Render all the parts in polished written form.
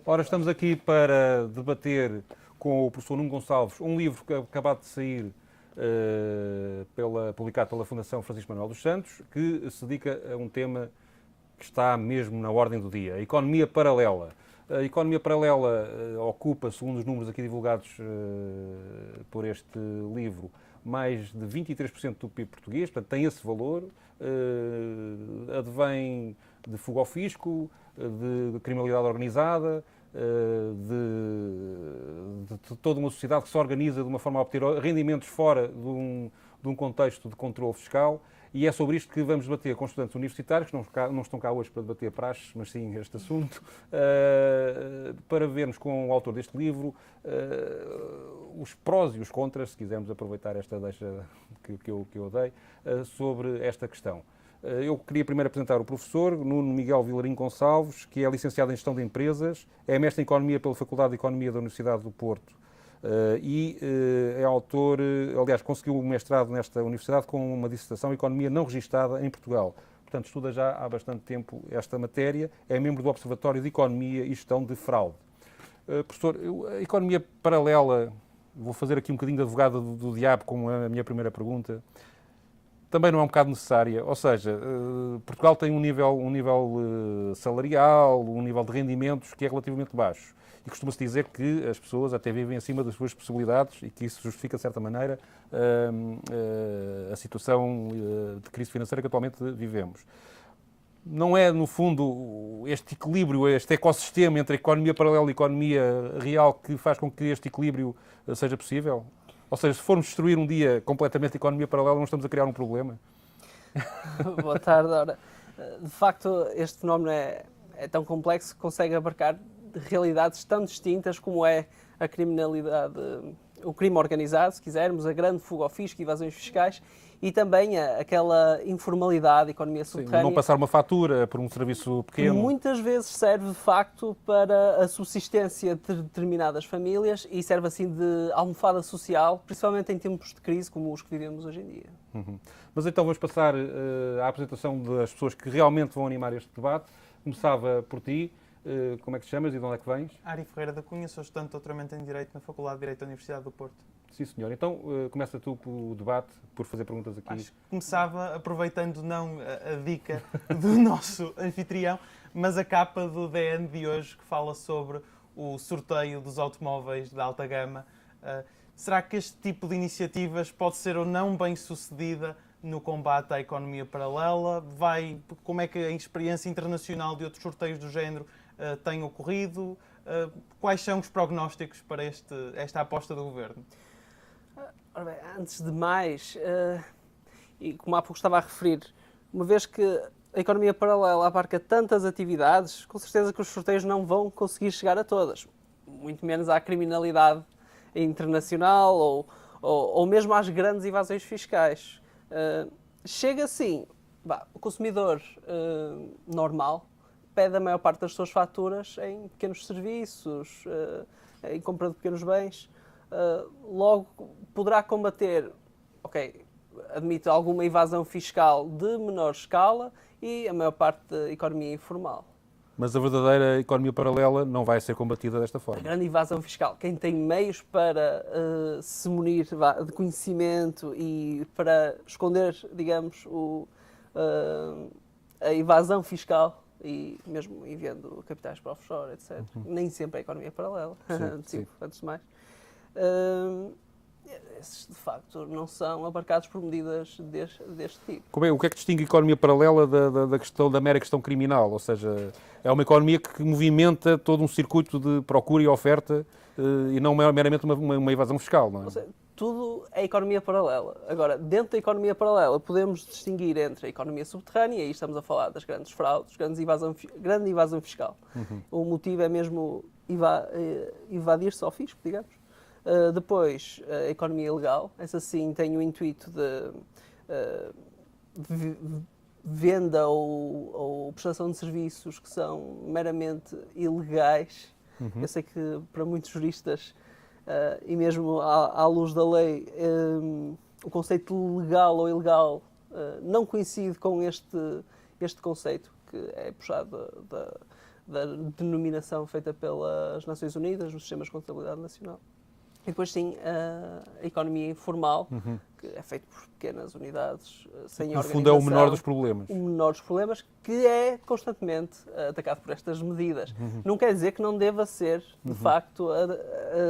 Ora, estamos aqui para debater com o professor Nuno Gonçalves um livro que acabado de sair, publicado pela Fundação Francisco Manuel dos Santos, que se dedica a um tema que está mesmo na ordem do dia, a economia paralela. A economia paralela ocupa, segundo os números aqui divulgados por este livro, mais de 23% do PIB português, portanto tem esse valor, advém de fuga ao fisco, de criminalidade organizada, de toda uma sociedade que se organiza de uma forma a obter rendimentos fora de um contexto de controle fiscal. E é sobre isto que vamos debater com estudantes universitários, que não estão cá hoje para debater praxes, mas sim este assunto, para vermos com o autor deste livro os prós e os contras, se quisermos aproveitar esta deixa que eu dei, sobre esta questão. Eu queria primeiro apresentar o professor Nuno Miguel Vilarinho Gonçalves, que é licenciado em Gestão de Empresas, é mestre em Economia pela Faculdade de Economia da Universidade do Porto e é autor, aliás, conseguiu o mestrado nesta universidade com uma dissertação Economia não registada em Portugal. Portanto, estuda já há bastante tempo esta matéria, é membro do Observatório de Economia e Gestão de Fraude. Professor, a economia paralela, vou fazer aqui um bocadinho de advogado do diabo como a minha primeira pergunta, também não é um bocado necessária, ou seja, Portugal tem um nível salarial, um nível de rendimentos que é relativamente baixo. E costuma-se dizer que as pessoas até vivem acima das suas possibilidades e que isso justifica, de certa maneira, a situação de crise financeira que atualmente vivemos. Não é, no fundo, este equilíbrio, este ecossistema entre a economia paralela e a economia real que faz com que este equilíbrio seja possível? Ou seja, se formos destruir um dia completamente a economia paralela, não estamos a criar um problema? Boa tarde. Ora, de facto, este fenómeno é tão complexo que consegue abarcar realidades tão distintas como é a criminalidade, o crime organizado, se quisermos, a grande fuga ao fisco, evasões fiscais e também aquela informalidade, economia subterrânea. Sim, não passar uma fatura por um serviço pequeno. Que muitas vezes serve, de facto, para a subsistência de determinadas famílias e serve, assim, de almofada social, principalmente em tempos de crise como os que vivemos hoje em dia. Uhum. Mas então vamos passar à apresentação das pessoas que realmente vão animar este debate. Começava por ti. Como é que te chamas e de onde é que vens? Ari Ferreira da Cunha, sou estudante de doutoramento em Direito na Faculdade de Direito da Universidade do Porto. Sim, senhor. Então, começa tu o debate por fazer perguntas aqui. Acho que começava aproveitando não a dica do nosso anfitrião, mas a capa do DN de hoje que fala sobre o sorteio dos automóveis da alta gama. Será que este tipo de iniciativas pode ser ou não bem sucedida no combate à economia paralela? Como é que a experiência internacional de outros sorteios do género tem ocorrido? Quais são os prognósticos para esta aposta do Governo? Ora bem, antes de mais, e como há pouco estava a referir, uma vez que a economia paralela abarca tantas atividades, com certeza que os sorteios não vão conseguir chegar a todas. Muito menos à criminalidade internacional ou mesmo às grandes evasões fiscais. Chega sim, o consumidor normal pede a maior parte das suas faturas em pequenos serviços, em compra de pequenos bens. Logo poderá combater, admite alguma evasão fiscal de menor escala e a maior parte da economia informal. Mas a verdadeira economia paralela não vai ser combatida desta forma. A grande evasão fiscal, quem tem meios para se munir de conhecimento e para esconder, digamos, a evasão fiscal e mesmo enviando capitais para offshore, etc. Nem sempre é a economia paralela, Sim. antes de mais. Esses, de facto, não são abarcados por medidas deste tipo. O que é que distingue a economia paralela da mera questão criminal? Ou seja, é uma economia que movimenta todo um circuito de procura e oferta e não meramente uma evasão fiscal, não é? Ou seja, tudo é economia paralela. Agora, dentro da economia paralela, podemos distinguir entre a economia subterrânea, e aí estamos a falar das grandes fraudes, grande evasão fiscal. O motivo é mesmo evadir-se ao fisco, digamos. Depois, a economia ilegal, essa sim tem o intuito de venda ou prestação de serviços que são meramente ilegais. Eu sei que para muitos juristas, e mesmo à luz da lei, o conceito de legal ou ilegal não coincide com este conceito, que é puxado da denominação feita pelas Nações Unidas, os sistemas de contabilidade nacional. E depois sim a economia informal, que é feita por pequenas unidades, sem No organização. fundo é o menor dos problemas. O menor dos problemas, que é constantemente atacado por estas medidas. Não quer dizer que não deva ser, de facto,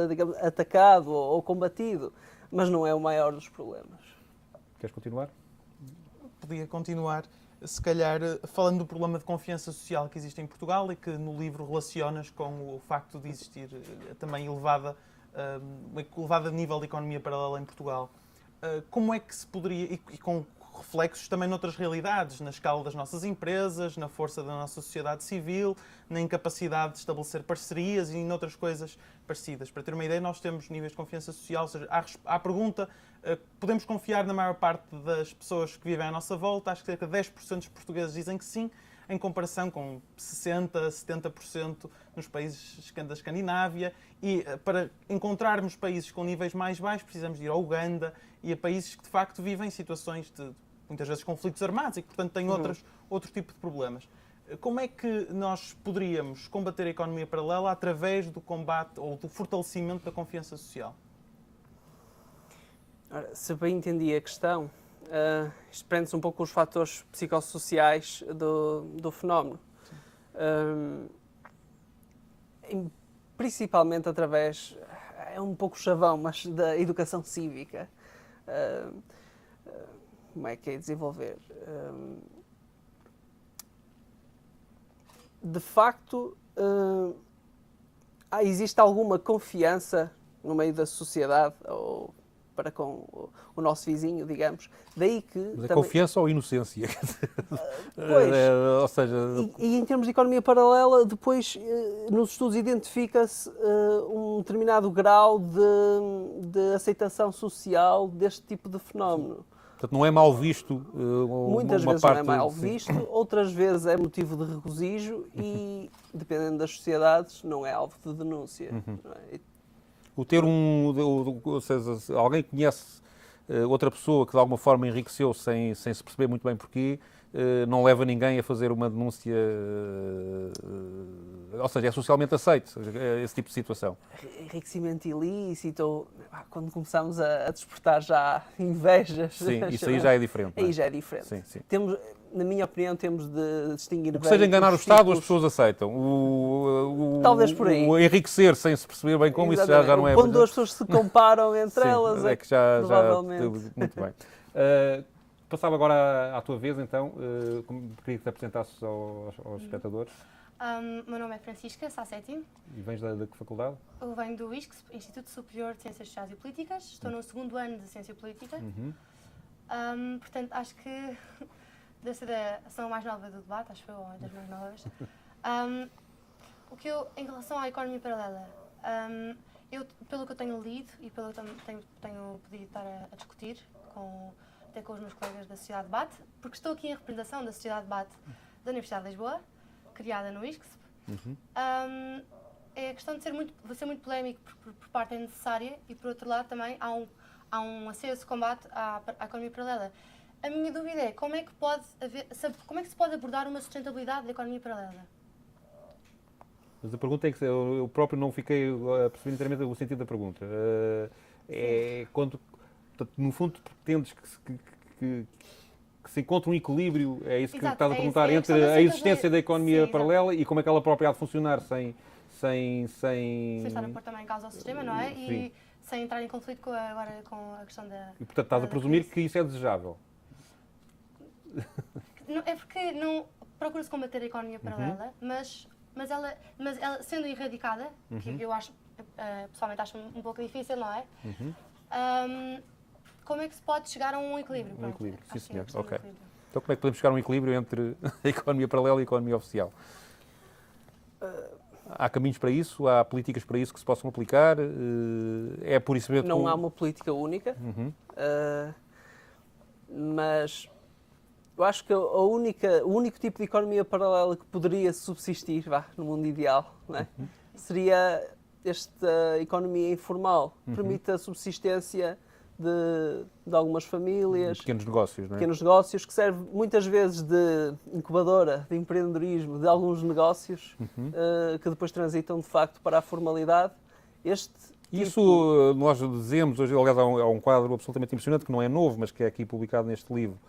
digamos, atacado ou combatido, mas não é o maior dos problemas. Queres continuar? Podia continuar, se calhar, falando do problema de confiança social que existe em Portugal e que no livro relacionas com o facto de existir também elevado nível de economia paralela em Portugal. Como é que se poderia, e com reflexos também noutras realidades, na escala das nossas empresas, na força da nossa sociedade civil, na incapacidade de estabelecer parcerias e em outras coisas parecidas. Para ter uma ideia, nós temos níveis de confiança social, ou seja, à pergunta, podemos confiar na maior parte das pessoas que vivem à nossa volta, acho que cerca de 10% dos portugueses dizem que sim, em comparação com 60%, 70% nos países da Escandinávia. E para encontrarmos países com níveis mais baixos, precisamos de ir à Uganda e a países que de facto vivem situações de, muitas vezes, conflitos armados e que, portanto, têm outro tipo de problemas. Como é que nós poderíamos combater a economia paralela através do combate ou do fortalecimento da confiança social? Ora, se bem entendi a questão, isto prende-se um pouco com os fatores psicossociais do fenómeno. Principalmente através, é um pouco chavão, mas da educação cívica. Como é que é desenvolver? De facto, existe alguma confiança no meio da sociedade ou para com o nosso vizinho, digamos. Daí que Mas é também... confiança ou inocência? Pois, ou seja... e em termos de economia paralela, depois nos estudos identifica-se um determinado grau de aceitação social deste tipo de fenómeno. Portanto, não é mal visto Muitas uma vezes parte... não é mal visto, outras vezes é motivo de regozijo e, dependendo das sociedades, não é alvo de denúncia. Não é? O ter ou seja, alguém que conhece outra pessoa que de alguma forma enriqueceu sem se perceber muito bem porquê, não leva ninguém a fazer uma denúncia, ou seja, é socialmente aceito esse tipo de situação. Enriquecimento ilícito, quando começamos a despertar já invejas. Sim, isso aí já é diferente. Aí já é diferente. Sim, sim. Temos, na minha opinião, temos de distinguir bem. O que seja enganar o Estado, ciclos. as pessoas aceitam. Talvez por aí. O enriquecer sem se perceber bem como, Exatamente. isso já não é... Quando as pessoas se comparam entre Sim, elas, é que já provavelmente. muito bem. Passava agora à tua vez, então, queria que te apresentasses aos espectadores. Meu nome é Francisca Sassetti. E vens da que faculdade? Eu venho do ISCSP, Instituto Superior de Ciências Sociais e Políticas. Estou no segundo ano de Ciência Política. Portanto, acho que deve ser a ação mais nova do debate, acho que foi uma das mais novas. Em relação à economia paralela, pelo que eu tenho lido e pelo que eu tenho podido estar a discutir até com os meus colegas da Sociedade Debate, porque estou aqui em representação da Sociedade Debate da Universidade de Lisboa, criada no ISCSP. É a questão de ser muito polémico por parte é necessária e, por outro lado, também há um aceso combate à economia paralela. A minha dúvida é como é que se pode abordar uma sustentabilidade da economia paralela? Mas a pergunta é que eu próprio não fiquei a perceber inteiramente o sentido da pergunta. Quando, portanto, no fundo, pretendes que se encontre um equilíbrio, é isso que Exato, estás a perguntar, é entre a existência da economia paralela e como é que ela própria há de funcionar sem estar a pôr também em causa o sistema, não é? E sem entrar em conflito com a questão da... E, portanto, estás a presumir que isso é desejável. É porque não procura-se combater a economia paralela, mas ela sendo erradicada, que eu acho, pessoalmente acho um pouco difícil, não é? Como é que se pode chegar a um equilíbrio? Um equilíbrio, sim senhor. Okay. Ok. Então como é que podemos chegar a um equilíbrio entre a economia paralela e a economia oficial? Há caminhos para isso? Há políticas para isso que se possam aplicar? É por isso mesmo... Não há uma política única, mas eu acho que o único tipo de economia paralela que poderia subsistir no mundo ideal, não é? Seria esta economia informal, que permite a subsistência de algumas famílias. Pequenos negócios, não é? Pequenos negócios, que serve muitas vezes de incubadora, de empreendedorismo, de alguns negócios que depois transitam de facto para a formalidade. Isso nós dizemos, hoje aliás há um quadro absolutamente impressionante, que não é novo, mas que é aqui publicado neste livro,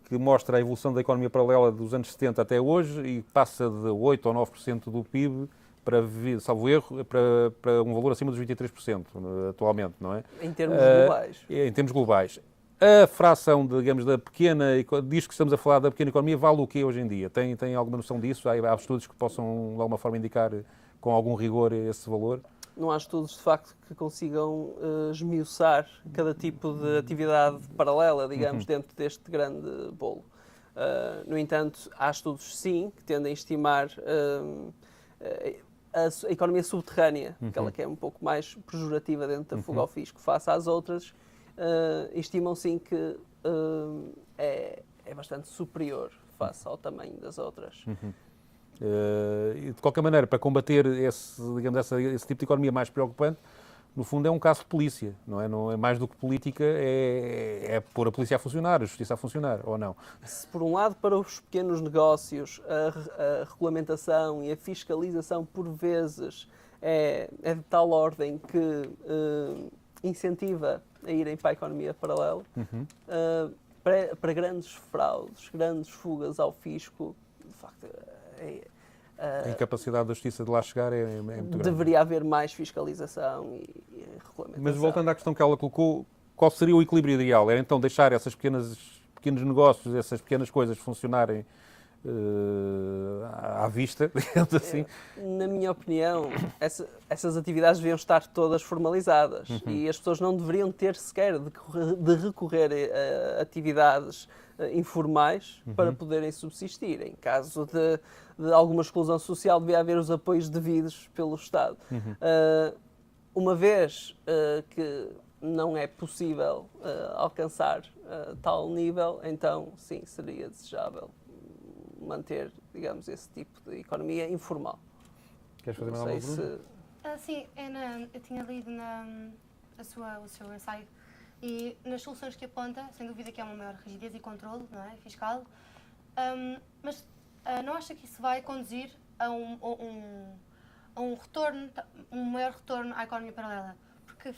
que mostra a evolução da economia paralela dos anos 70 até hoje e passa de 8 ou 9% do PIB para, salvo erro, para um valor acima dos 23% atualmente, não é? Em termos globais. Em termos globais. A fração, digamos, diz que estamos a falar da pequena economia, vale o quê hoje em dia? Tem alguma noção disso? Há estudos que possam, de alguma forma, indicar com algum rigor esse valor? Não há estudos, de facto, que consigam esmiuçar cada tipo de atividade paralela, digamos, dentro deste grande bolo. No entanto, há estudos, sim, que tendem a estimar a economia subterrânea, aquela que é um pouco mais pejorativa dentro da fuga ao fisco, face às outras, estimam, sim, que é bastante superior face ao tamanho das outras. De qualquer maneira, para combater esse tipo de economia mais preocupante, no fundo é um caso de polícia, não é? Não é mais do que política, é pôr a polícia a funcionar, a justiça a funcionar, ou não? Se por um lado para os pequenos negócios a regulamentação e a fiscalização por vezes é de tal ordem que incentiva a irem para a economia paralela, para grandes fraudes, grandes fugas ao fisco, de facto, a incapacidade da justiça de lá chegar é muito grande. Deveria haver mais fiscalização e regulamentação. Mas voltando à questão que ela colocou, qual seria o equilíbrio ideal? Era então deixar esses pequenos negócios, essas pequenas coisas funcionarem à vista, digamos assim? Na minha opinião, essas atividades deviam estar todas formalizadas e as pessoas não deveriam ter sequer de recorrer a atividades informais para poderem subsistir. Em caso de alguma exclusão social, devia haver os apoios devidos pelo Estado. Uma vez que não é possível alcançar tal nível, então sim, seria desejável manter, digamos, esse tipo de economia informal. Queres fazer mais alguma pergunta? Sim, eu tinha lido o seu ensaio e nas soluções que aponta, sem dúvida que há uma maior rigidez e controle, não é, fiscal, mas não acha que isso vai conduzir a um retorno, um maior retorno à economia paralela? Porque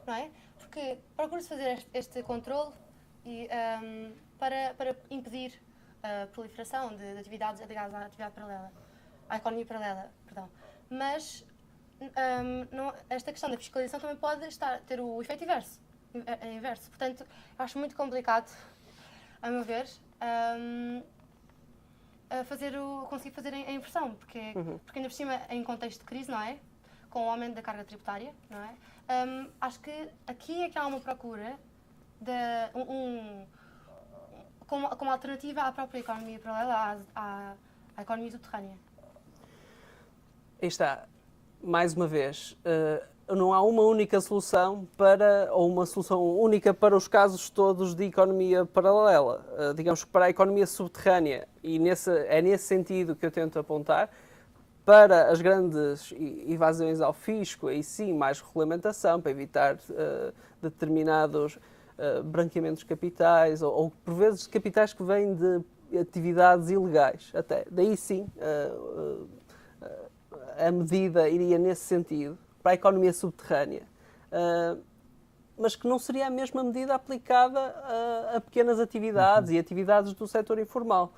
não é? Porque procura-se fazer este controle e, para impedir a proliferação de atividades ligadas à atividade paralela, à economia paralela, perdão. Mas esta questão da fiscalização também pode ter o efeito inverso. Portanto, eu acho muito complicado, a meu ver, conseguir fazer a inversão, porque ainda por cima, em contexto de crise, não é? Com o aumento da carga tributária, não é? Acho que aqui é que há uma procura de como alternativa à própria economia paralela, à economia subterrânea. Aí está. Mais uma vez, não há uma única solução ou uma solução única para os casos todos de economia paralela. Digamos que para a economia subterrânea, e é nesse sentido que eu tento apontar, para as grandes evasões ao fisco, aí sim, mais regulamentação, para evitar determinados branqueamentos de capitais, ou por vezes capitais que vêm de atividades ilegais, até. Daí sim, a medida iria nesse sentido, para a economia subterrânea, mas que não seria a mesma medida aplicada a pequenas atividades e atividades do setor informal.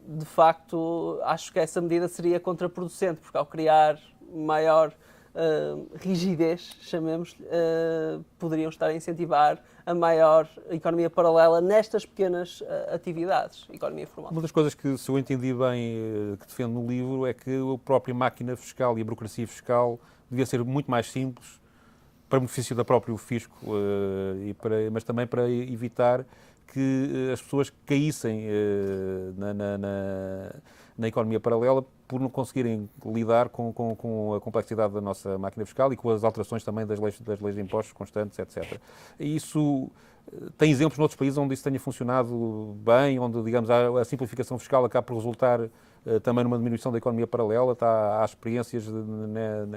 De facto, acho que essa medida seria contraproducente, porque ao criar maior rigidez, chamemos-lhe, poderiam estar a incentivar a maior economia paralela nestas pequenas atividades, economia formal. Uma das coisas que, se eu entendi bem, que defendo no livro, é que a própria máquina fiscal e a burocracia fiscal devia ser muito mais simples, para benefício do próprio fisco, mas também para evitar que as pessoas caíssem na economia paralela por não conseguirem lidar com a complexidade da nossa máquina fiscal e com as alterações também das leis de impostos constantes, etc. E isso tem exemplos noutros países onde isso tenha funcionado bem, onde, digamos, a simplificação fiscal acaba por resultar também numa diminuição da economia paralela. Há experiências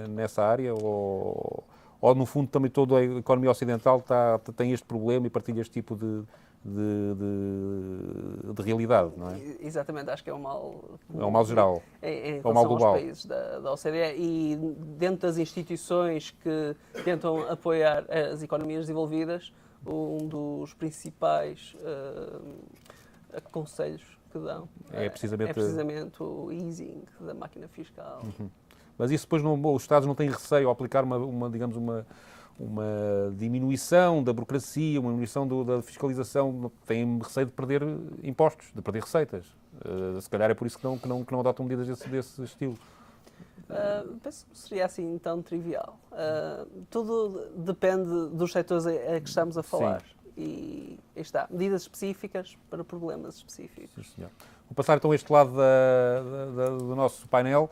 nessa área ou ou no fundo também toda a economia ocidental tem este problema e partilha este tipo de realidade, não é? Exatamente, acho que é um mal... É um mal geral. Em É um mal relação global. aos países da OCDE e dentro das instituições que tentam apoiar as economias desenvolvidas, um dos principais conselhos que dão É precisamente o easing da máquina fiscal. Mas isso depois os Estados não têm receio ao aplicar digamos, uma diminuição da burocracia, uma diminuição da fiscalização, têm receio de perder impostos, de perder receitas. Se calhar é por isso que não adotam medidas desse estilo. Penso que seria assim tão trivial. Tudo depende dos setores a que estamos a falar. Sim. E aí está, medidas específicas para problemas específicos. Sim, senhor. Vou passar então a este lado do nosso painel.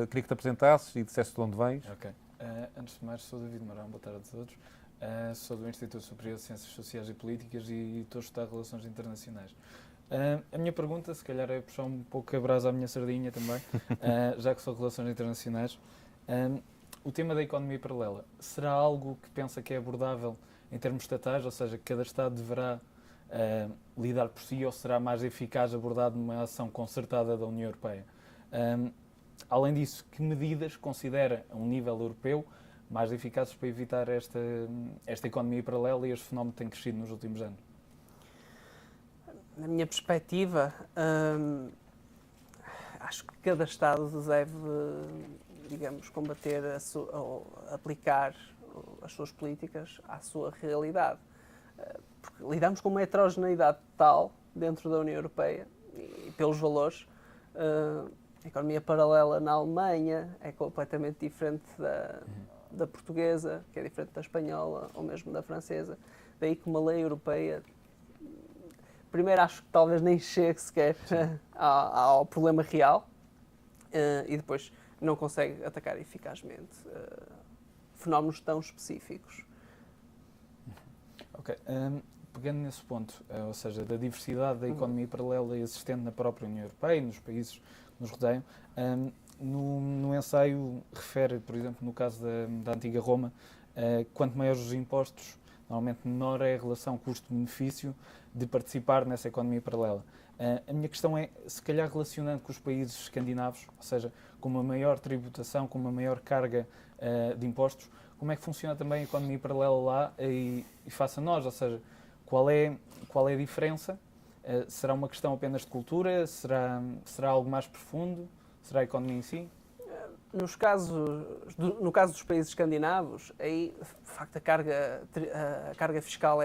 Queria que te apresentasses e dissesse de onde vens. Ok. Antes de mais, sou David Marão, boa tarde a todos. Sou do Instituto Superior de Ciências Sociais e Políticas e estou a estudar Relações Internacionais. A minha pergunta, se calhar, é puxar um pouco a brasa à minha sardinha também, já que sou Relações Internacionais. O tema da economia paralela, será algo que pensa que é abordável em termos estatais, ou seja, que cada Estado deverá lidar por si, ou será mais eficaz abordado numa ação concertada da União Europeia? Além disso, que medidas considera, a um nível europeu, mais eficazes para evitar esta economia paralela e este fenómeno que tem crescido nos últimos anos? Na minha perspectiva, acho que cada Estado deve, digamos, combater ou aplicar as suas políticas à sua realidade. Porque lidamos com uma heterogeneidade tal dentro da União Europeia e pelos valores. A economia paralela na Alemanha é completamente diferente da portuguesa, que é diferente da espanhola ou mesmo da francesa. Daí que uma lei europeia, primeiro acho que talvez nem chegue sequer ao problema real e depois não consegue atacar eficazmente fenómenos tão específicos. Ok. Pegando nesse ponto, ou seja, da diversidade da economia paralela existente na própria União Europeia e nos países que nos rodeiam, no ensaio refere, por exemplo, no caso da antiga Roma, quanto maiores os impostos, normalmente menor é a relação custo-benefício de participar nessa economia paralela. A minha questão é, se calhar relacionando com os países escandinavos, ou seja, com uma maior tributação, com uma maior carga de impostos, como é que funciona também a economia paralela lá e face a nós? Ou seja, qual é a diferença? Será uma questão apenas de cultura? Será algo mais profundo? Será a economia em si? No caso dos países escandinavos, aí, de facto, a carga fiscal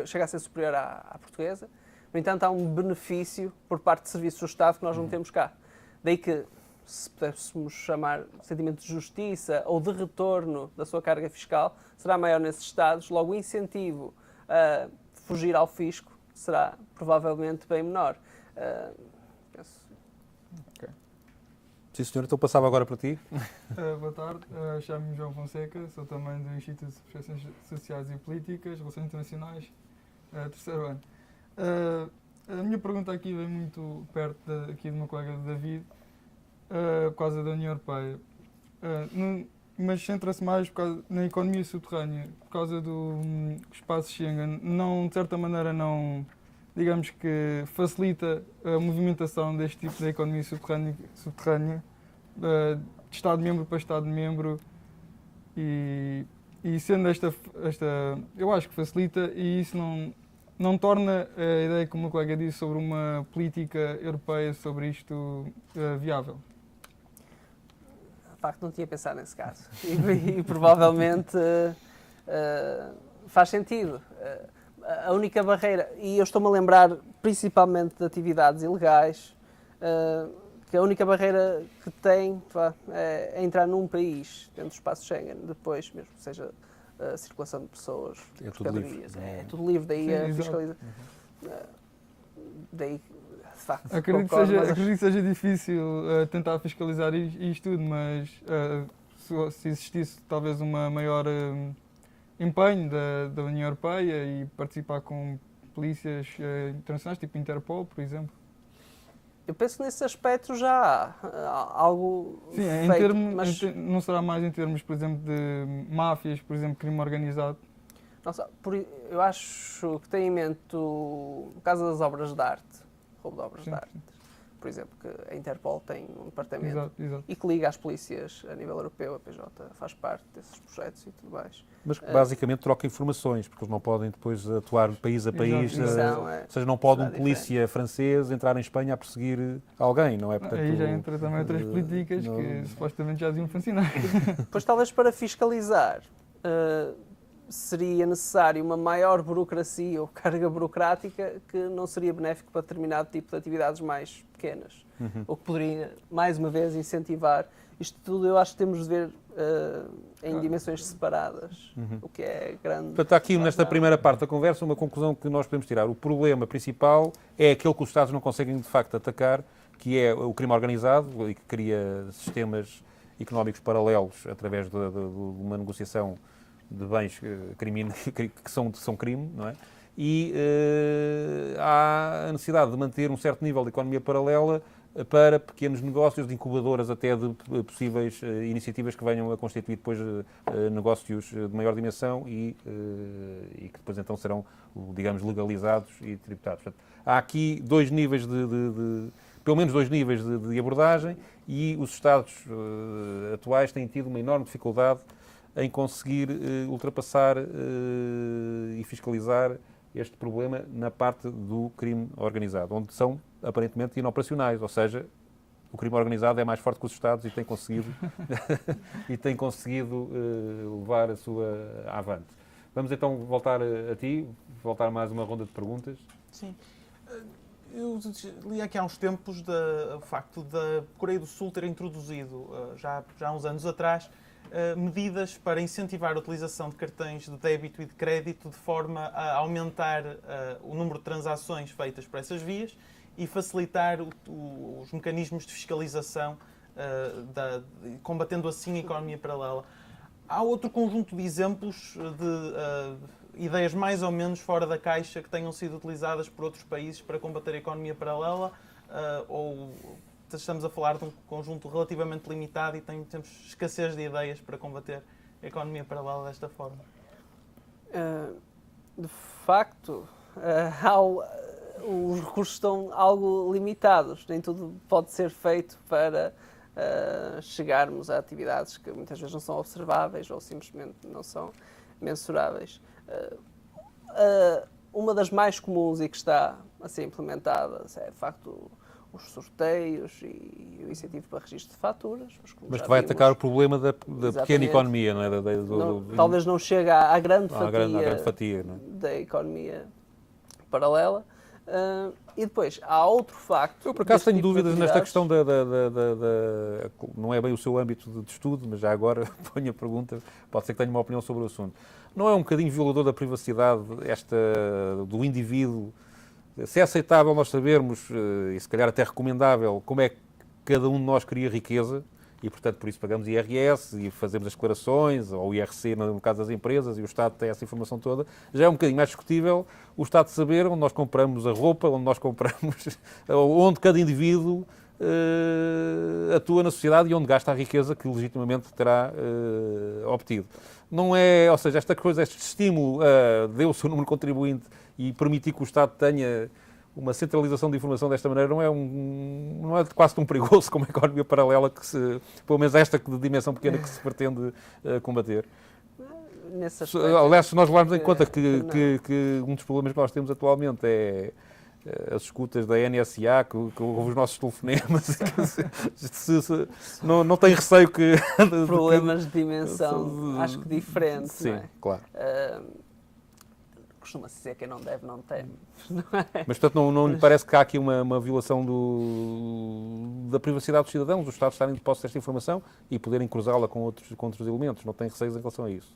chega a ser superior à portuguesa. No entanto, há um benefício por parte de serviços do Estado que nós não temos cá. Daí que, se pudéssemos chamar de sentimento de justiça ou de retorno da sua carga fiscal, será maior nesses Estados. Logo, o incentivo a fugir ao fisco será provavelmente bem menor. Okay. Sim, senhor. Então passava agora para ti. Boa tarde, chamo-me João Fonseca, sou também do Instituto de Ciências Sociais e Políticas, Relações Internacionais, terceiro ano. A minha pergunta aqui vem muito perto aqui do meu colega David, por causa da União Europeia, mas centra-se mais na economia subterrânea, por causa do espaço Schengen. Não, de certa maneira, não, digamos que facilita a movimentação deste tipo de economia subterrânea de Estado-membro para Estado-membro e sendo esta, eu acho que facilita e isso não torna a ideia, como o colega disse, sobre uma política europeia sobre isto viável. De facto, não tinha pensado nesse caso. E provavelmente faz sentido. A única barreira, e eu estou-me a lembrar principalmente de atividades ilegais, que a única barreira que tem é entrar num país dentro do espaço Schengen, depois mesmo, seja a circulação de pessoas, É tudo livre. É tudo livre, daí Sim, a fiscalização. Daí, de facto, Acredito que seja difícil tentar fiscalizar isto tudo, mas se existisse talvez uma maior empenho da União Europeia e participar com polícias internacionais, tipo Interpol, por exemplo. Eu penso que nesse aspecto já há algo Sim, feito, mas não será mais em termos, por exemplo, de máfias, por exemplo, crime organizado? nossa, eu acho que tem em mente o caso das obras de arte, roubo de obras Sim, de arte, sim. por exemplo, que a Interpol tem um departamento Exato. e que liga às polícias a nível europeu, a PJ faz parte desses projetos e tudo mais. Mas que basicamente troca informações, porque eles não podem depois atuar de país a país. Exato. Ou seja, não pode um será polícia francês entrar em Espanha a perseguir alguém, não é? Portanto, Aí já entra também outras eh, políticas não- que supostamente já deviam funcionar. Depois, talvez para fiscalizar, seria necessário uma maior burocracia ou carga burocrática que não seria benéfico para determinado tipo de atividades mais pequenas. O que poderia, mais uma vez, incentivar. Isto tudo eu acho que temos de ver em dimensões separadas, o que é grande. Portanto, há aqui nesta primeira parte da conversa uma conclusão que nós podemos tirar. O problema principal é aquele que os Estados não conseguem de facto atacar, que é o crime organizado e que cria sistemas económicos paralelos através de uma negociação de bens que são crime, não é? E há a necessidade de manter um certo nível de economia paralela para pequenos negócios, de incubadoras até de possíveis iniciativas que venham a constituir depois negócios de maior dimensão e que depois então serão, digamos, legalizados e tributados. Portanto, há aqui dois níveis pelo menos dois níveis de abordagem e os Estados atuais têm tido uma enorme dificuldade em conseguir ultrapassar e fiscalizar este problema na parte do crime organizado, onde são aparentemente inoperacionais, ou seja, o crime organizado é mais forte que os Estados e tem conseguido levar a sua avante. Vamos então voltar a ti, voltar mais uma ronda de perguntas. Sim. Eu li aqui há uns tempos o facto da Coreia do Sul ter introduzido, já há uns anos atrás, medidas para incentivar a utilização de cartões de débito e de crédito de forma a aumentar o número de transações feitas por essas vias e facilitar os mecanismos de fiscalização, combatendo assim a economia paralela. Há outro conjunto de exemplos de ideias mais ou menos fora da caixa que tenham sido utilizadas por outros países para combater a economia paralela, ou estamos a falar de um conjunto relativamente limitado e temos escassez de ideias para combater a economia paralela desta forma? De facto, os recursos estão algo limitados. Nem tudo pode ser feito para chegarmos a atividades que muitas vezes não são observáveis ou simplesmente não são mensuráveis. Uma das mais comuns e que está a ser implementada é, de facto, os sorteios e o incentivo para registro de faturas. Mas que vai atacar o problema da pequena economia, não é? Talvez não chegue à grande fatia não é? Da economia paralela. E depois, há outro facto... Eu, por acaso, tenho dúvidas nesta questão não é bem o seu âmbito de estudo, mas já agora ponho a pergunta, pode ser que tenha uma opinião sobre o assunto. Não é um bocadinho violador da privacidade do indivíduo? Se é aceitável nós sabermos, e se calhar até recomendável, como é que cada um de nós cria riqueza, e portanto por isso pagamos IRS e fazemos as declarações, ou IRC no caso das empresas, e o Estado tem essa informação toda, já é um bocadinho mais discutível o Estado saber onde nós compramos a roupa, onde nós compramos, onde cada indivíduo atua na sociedade e onde gasta a riqueza que legitimamente terá obtido. Não é, ou seja, esta coisa, este estímulo deu o seu número de contribuinte e permitir que o Estado tenha uma centralização de informação desta maneira não é quase tão perigoso como a economia paralela pelo menos esta de dimensão pequena que se pretende combater. Nesse aspecto, aliás, se nós levarmos em conta que um dos problemas que nós temos atualmente é as escutas da NSA, que ouve os nossos telefonemas, não tem receio que... Problemas de dimensão, acho que diferente, sim, não é? Claro. Costuma-se dizer que quem não deve, não teme. Mas, portanto, não lhe parece que há aqui uma violação da privacidade dos cidadãos, os Estados estarem de posse desta informação e poderem cruzá-la com outros elementos? Não tem receios em relação a isso?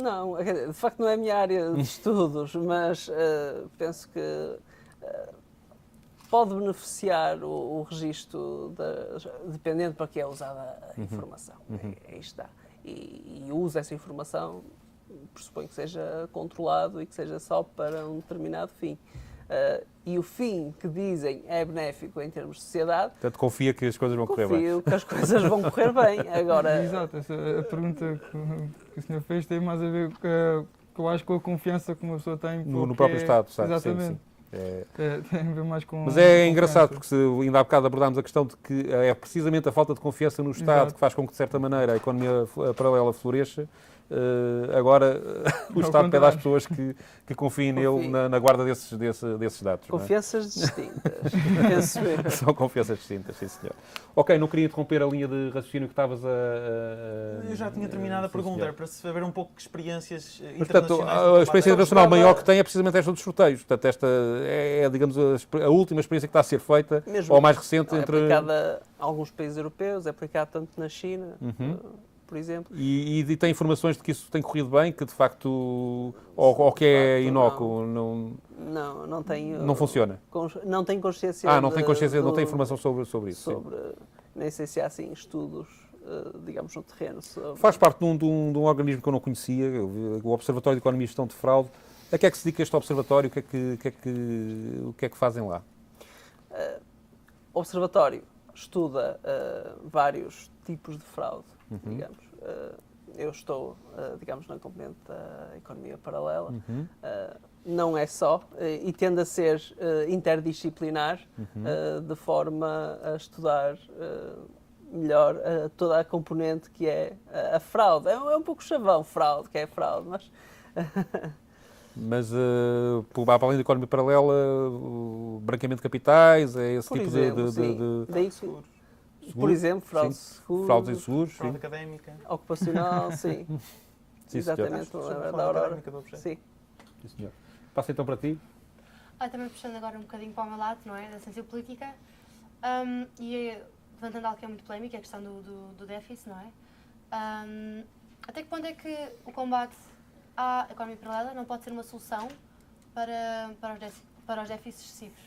Não, de facto não é a minha área de estudos, mas penso que pode beneficiar o registro, dependendo para que é usada a informação. Aí está. E o uso dessa informação pressupõe que seja controlado e que seja só para um determinado fim. e o fim que dizem é benéfico em termos de sociedade, Portanto, confia que as coisas vão correr bem. confio que as coisas vão correr bem. Agora, Exato, a pergunta que o senhor fez tem mais a ver com, eu acho, com a confiança que uma pessoa tem No próprio Estado, sabe? Exatamente. Sim, sim. Tem a ver mais com. Mas é com engraçado, confiança. porque ainda há bocado abordámos a questão de que é precisamente a falta de confiança no Estado Exato. que faz com que, de certa maneira, a economia paralela floresça. Agora, o Estado pede às pessoas que confiem nele Confiem. na guarda desses dados. não é? confianças distintas, penso eu. São confianças distintas, sim, senhor. Ok, não queria interromper a linha de raciocínio que estavas a... Eu já tinha terminado a sim, pergunta, senhor. era para saber um pouco que experiências Mas, portanto, internacionais. a experiência internacional gostava- maior que tem é precisamente esta dos sorteios. Portanto, esta é, digamos, a última experiência que está a ser feita, Mesmo ou a mais recente, É entre... aplicada a alguns países europeus, é aplicada tanto na China, Uhum. por exemplo. E tem informações de que isso tem corrido bem, que de facto, ou que é facto, inócuo, Não tenho... não funciona. Não tenho consciência. Não tem consciência, não tem do- informação sobre isso. sim. Sobre, nem sei se há assim estudos, digamos, no terreno. Sobre... Faz parte de um organismo que eu não conhecia, o Observatório de Economia e Gestão de Fraude. A que é que se dedica este observatório? O que é que fazem lá? O observatório estuda vários tipos de fraude, digamos. Eu estou, digamos, na componente da economia paralela. Não é só, e tende a ser interdisciplinar, de forma a estudar melhor toda a componente que é a fraude. É um pouco chavão, fraude, que é fraude, mas... Mas, para além da economia paralela, o branqueamento de capitais, é esse Por tipo exemplo, de sim. Daí, Seguros, por exemplo, fraude sim. seguro, Fraudes e seguros, fraude sim. académica. ocupacional, sim. Sim, Exatamente, senhor. não lembro Fraude da Aurora. académica do objeto. Sim. Sim, senhor. Passa então para ti. Também puxando agora um bocadinho para o meu lado, não é? Da ciência política. Levantando algo que é muito polémico, é a questão do déficit, não é? Até que ponto é que o combate à economia paralela não pode ser uma solução para os déficits excessivos?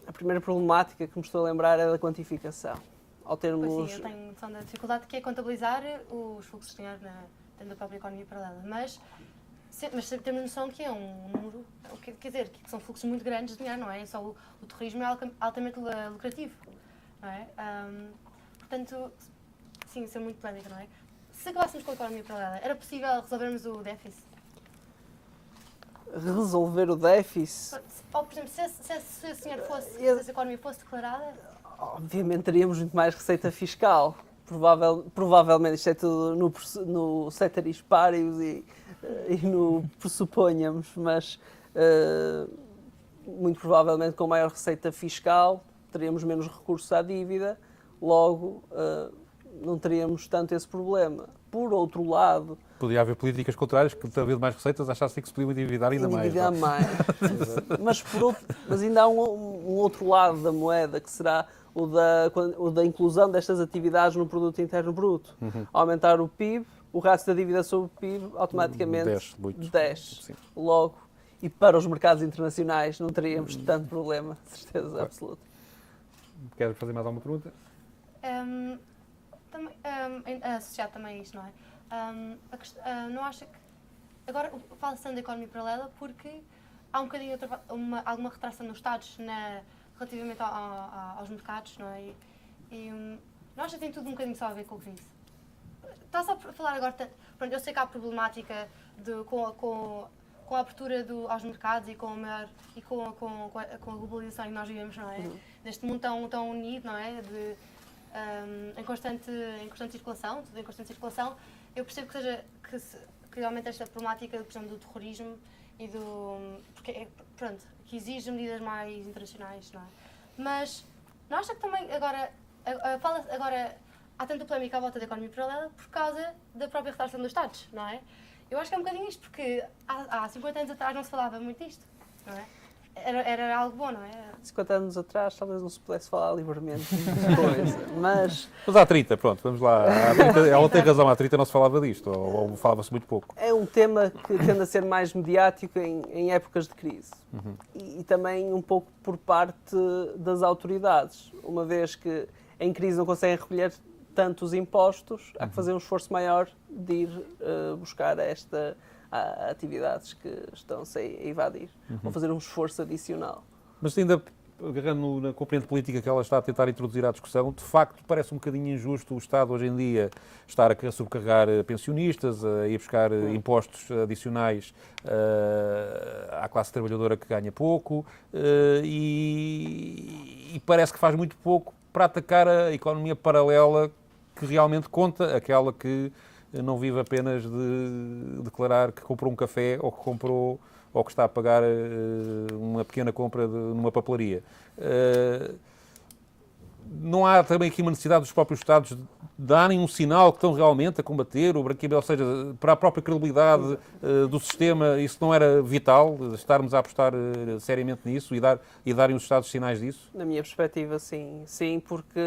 A primeira problemática que me estou a lembrar é da quantificação. Ao Pois termos... sim, eu tenho noção da dificuldade que é contabilizar os fluxos de dinheiro dentro da própria economia paralela, mas temos noção que é um número, quer dizer, que são fluxos muito grandes de dinheiro, não é? Só o terrorismo é altamente lucrativo, não é? Portanto, sim, isso é muito polémico, não é? Se acabássemos com a economia paralela, era possível resolvermos o déficit? resolver o déficit, Ou, por exemplo, se esse dinheiro fosse, se Eu- essa economia fosse declarada, obviamente teríamos muito mais receita fiscal. Provavelmente isto é tudo no ceteris paribus e no pressuponhamos, mas muito provavelmente com maior receita fiscal teríamos menos recursos à dívida, logo não teríamos tanto esse problema. Por outro lado, Podia haver políticas contrárias que, havendo mais receitas, achassem que se podiam endividar ainda mais. endividar não é? mais. Mas ainda há um outro lado da moeda, que será o da inclusão destas atividades no produto interno bruto. Aumentar o PIB, o rácio da dívida sobre o PIB automaticamente Desce muito. desce. Sim. Logo, e para os mercados internacionais não teríamos tanto problema, de certeza absoluta. Queres fazer mais alguma pergunta? associado também a isto, não é? Não acha que. Agora, fala-se tanto da economia paralela porque há um bocadinho alguma retração nos Estados relativamente aos mercados, não é? Não acha que tem tudo um bocadinho só a ver com a crise? Está-se a falar agora. Pronto, eu sei que há a problemática com a abertura aos mercados e com a globalização em que nós vivemos, não é? Deste mundo tão unido, não é? Em constante circulação, tudo em constante circulação. Eu percebo que realmente esta problemática, por exemplo, do terrorismo e que exige medidas mais internacionais, não é? Mas não acha que também agora há tanta polémica à volta da economia paralela por causa da própria retração dos Estados, não é? Eu acho que é um bocadinho isto, porque há 50 anos atrás não se falava muito disto, não é? Era algo bom, não é? 50 anos atrás talvez não se pudesse falar livremente de coisa, mas Mas há 30, pronto, vamos lá. Ela tem razão, há 30 não se falava disto, ou falava-se muito pouco. é um tema que tende a ser mais mediático em épocas de crise. E também um pouco por parte das autoridades. Uma vez que em crise não conseguem recolher tantos impostos, há que fazer um esforço maior de ir buscar há atividades que estão-se a evadir ou fazer um esforço adicional. Mas ainda agarrando na componente política que ela está a tentar introduzir à discussão, de facto parece um bocadinho injusto o Estado hoje em dia estar a subcarregar pensionistas, a ir buscar impostos adicionais à classe trabalhadora que ganha pouco e parece que faz muito pouco para atacar a economia paralela que realmente conta, aquela que não vive apenas de declarar que comprou um café ou que está a pagar uma pequena compra numa papelaria. Não há também aqui uma necessidade dos próprios Estados darem um sinal que estão realmente a combater o branqueamento, ou seja, para a própria credibilidade do sistema, isso não era vital, estarmos a apostar seriamente nisso e darem os Estados sinais disso? Na minha perspectiva, sim. Sim, porque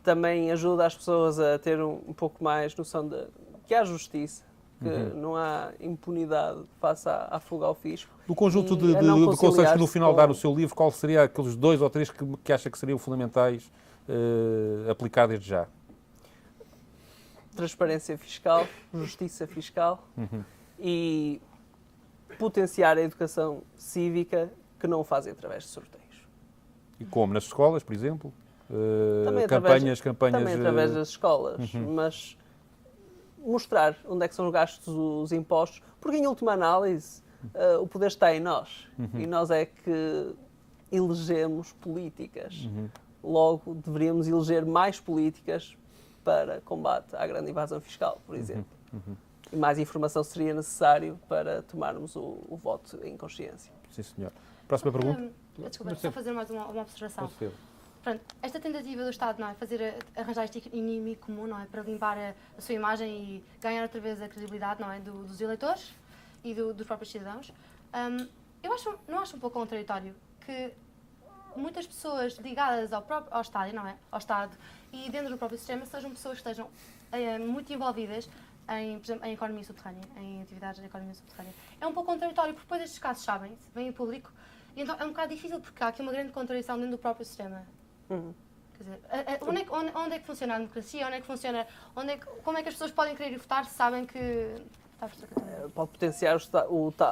também ajuda as pessoas a ter um pouco mais noção de que há justiça, que não há impunidade face à fuga ao fisco. Do conjunto de conselhos que no final dá no seu livro, qual seria aqueles 2 ou 3 que acha que seriam fundamentais aplicar desde já? Transparência fiscal, justiça fiscal e potenciar a educação cívica que não o fazem através de sorteios. E como? Nas escolas, por exemplo? Também campanhas... Também através das escolas, mas mostrar onde é que são gastos os impostos, porque em última análise o poder está em nós e nós é que elegemos políticas. Logo, deveríamos eleger mais políticas para combate à grande evasão fiscal, por exemplo. E mais informação seria necessário para tomarmos o voto em consciência. Sim, senhor. Próxima pergunta? Desculpa, só fazer mais uma observação. Pronto, esta tentativa do Estado, não é, arranjar este inimigo comum, não é, para limpar a sua imagem e ganhar outra vez a credibilidade, não é, dos eleitores e dos próprios cidadãos. Não acho um pouco contraditório que muitas pessoas ligadas ao Estado, não é, ao Estado e dentro do próprio sistema sejam pessoas que estejam muito envolvidas em, por exemplo, em economia subterrânea, em atividades de economia subterrânea. É um pouco contraditório porque depois estes casos sabem-se, vêm em público e então é um bocado difícil porque há aqui uma grande contradição dentro do próprio sistema. Quer dizer, onde é que funciona a democracia? Onde é que funciona? Como é que as pessoas podem querer ir votar se sabem que... Pode potenciar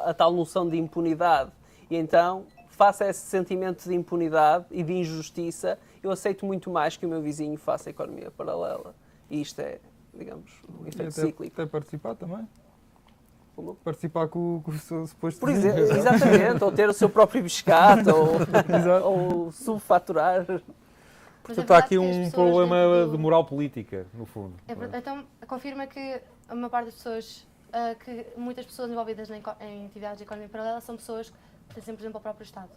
a tal noção de impunidade. E então, face a esse sentimento de impunidade e de injustiça, eu aceito muito mais que o meu vizinho faça economia paralela. E isto é, digamos, um efeito cíclico. Até participar também. Como? Participar com o seu suposto por exemplo, exatamente, ou ter o seu próprio biscate, ou subfaturar. Portanto, há aqui um problema de moral política, no fundo. Então, confirma que a maior parte das pessoas, que muitas pessoas envolvidas em atividades de economia paralela são pessoas que pertencem, por exemplo, ao próprio Estado.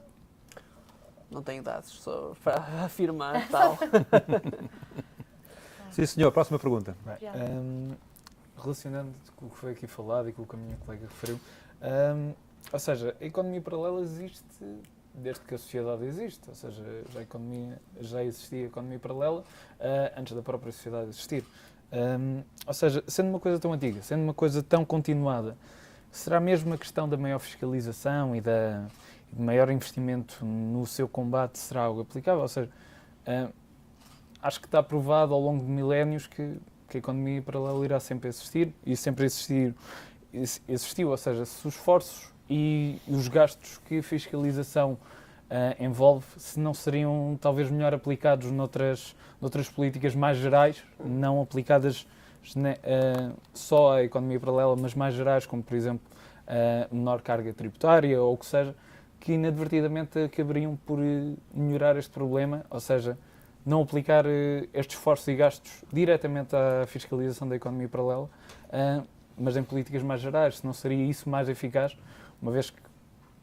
Não tenho dados só para afirmar tal. Sim, senhor. Próxima pergunta. Relacionando com o que foi aqui falado e com o que a minha colega referiu, ou seja, a economia paralela existe desde que a sociedade existe, ou seja, já existia a economia paralela antes da própria sociedade existir. Ou seja, sendo uma coisa tão antiga, sendo uma coisa tão continuada, será mesmo a questão da maior fiscalização e de maior investimento no seu combate será algo aplicável? Ou seja, acho que está provado ao longo de milénios que a economia paralela irá sempre existir e sempre existiu, ou seja, se os esforços e os gastos que a fiscalização envolve, se não seriam talvez melhor aplicados noutras políticas mais gerais, não aplicadas só à economia paralela, mas mais gerais, como por exemplo menor carga tributária ou o que seja, que inadvertidamente acabariam por melhorar este problema, ou seja, não aplicar estes esforços e gastos diretamente à fiscalização da economia paralela, mas em políticas mais gerais, se não seria isso mais eficaz, uma vez que,